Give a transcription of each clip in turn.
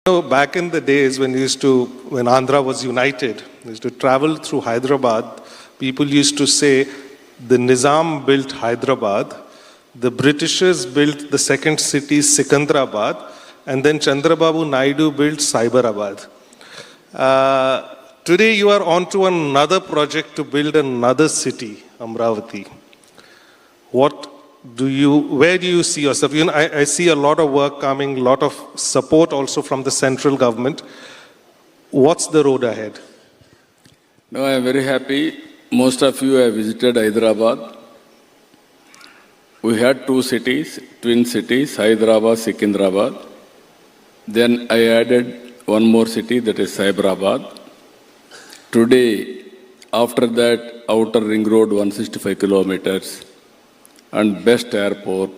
Back in the days when Andhra was united, we used to travel through Hyderabad. People used to say, the Nizam built Hyderabad, the Britishers built the second city, Sikandrabad, and then Chandrababu Naidu built Cyberabad. Today you are on to another project to build another city, Amravati. Where do you see yourself? I see a lot of work coming, a lot of support also from the central government. What's the road ahead? No, I am very happy. Most of you have visited Hyderabad. We had two cities, twin cities, Hyderabad, Sikandrabad. Then I added one more city, that is Cyberabad. Today, after that, outer ring road 165 kilometers and best airport,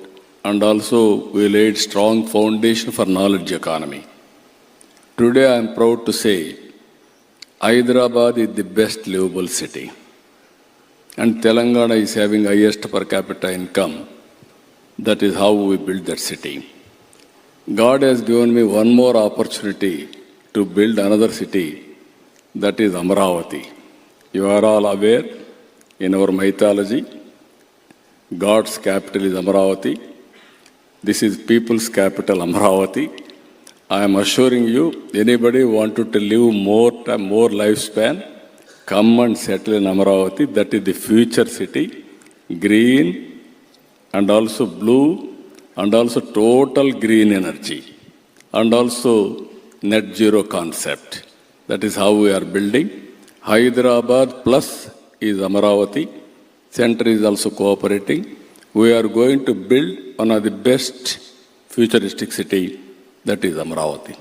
and also we laid strong foundation for knowledge economy. Today I am proud to say Hyderabad is the best livable city, and Telangana is having highest per capita income. That is how we built that city. God has given me one more opportunity to build another city, that is Amravati. You are all aware, in our mythology, God's capital is Amravati. This is people's capital, Amravati. I am assuring you, anybody wanted to live more lifespan, come and settle in Amravati. That is the future city, green and also blue and also total green energy and also net zero concept. That is how we are building. Hyderabad plus is Amravati. Center is also cooperating. We are going to build one of the best futuristic city, that is Amravati.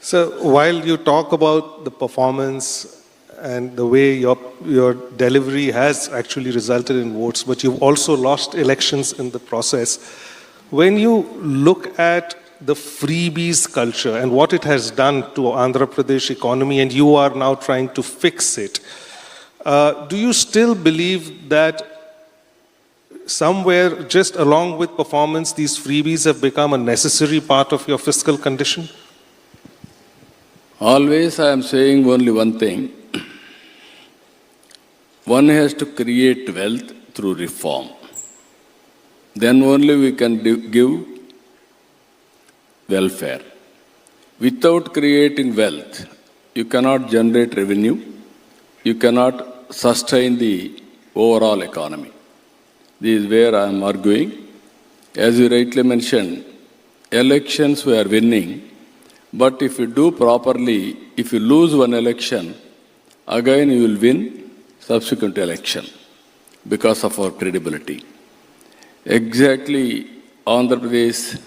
So while you talk about the performance and the way your delivery has actually resulted in votes, but you've also lost elections in the process. When you look at the freebies culture and what it has done to Andhra Pradesh economy, and you are now trying to fix it, do you still believe that somewhere, just along with performance, these freebies have become a necessary part of your fiscal condition? Always I am saying only one thing. One has to create wealth through reform. Then only we can give welfare. Without creating wealth, you cannot generate revenue, you cannot sustain the overall economy. This is where I am arguing. As you rightly mentioned, elections we are winning, but if you do properly, if you lose one election, again you will win subsequent election because of our credibility. Exactly, Andhra Pradesh,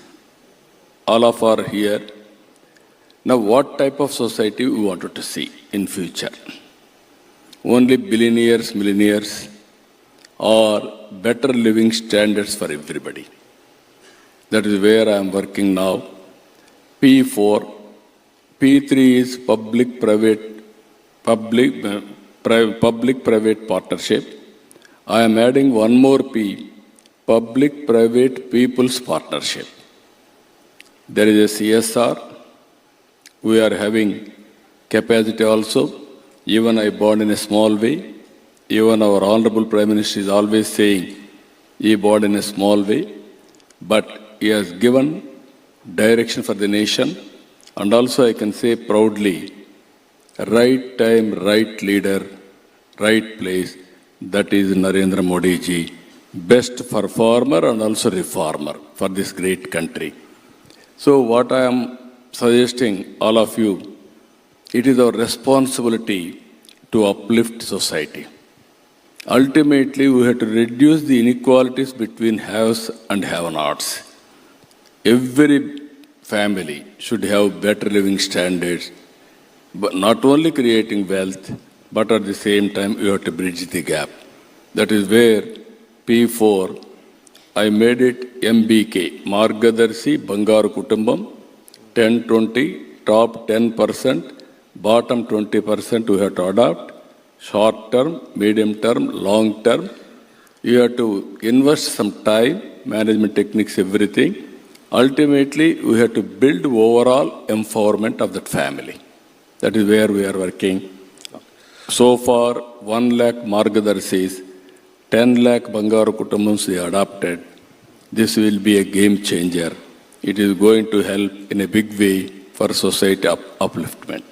all of are here. Now what type of society we wanted to see in future? Only billionaires, millionaires, or better living standards for everybody. That is where I am working now. P4, P3 is public-private partnership. I am adding one more P, public-private people's partnership. There is a CSR. We are having capacity also. Even I born in a small way. Even our Honorable Prime Minister is always saying, he born in a small way. But he has given direction for the nation. And also I can say proudly, right time, right leader, right place. That is Narendra Modi ji. Best performer and also reformer for this great country. So what I am suggesting all of you, it is our responsibility to uplift society. Ultimately, we have to reduce the inequalities between haves and have-nots. Every family should have better living standards, but not only creating wealth, but at the same time, you have to bridge the gap. That is where P4, I made it MBK, Margadarshi Bangaru Kutumbam, 10-20, top 10%, bottom 20% we have to adopt, short term, medium term, long term. You have to invest some time, management techniques, everything. Ultimately, we have to build overall empowerment of that family. That is where we are working. So far, 1 lakh Margadarsis, 10 lakh Bangaru Kutumbams they adopted. This will be a game changer. It is going to help in a big way for society upliftment.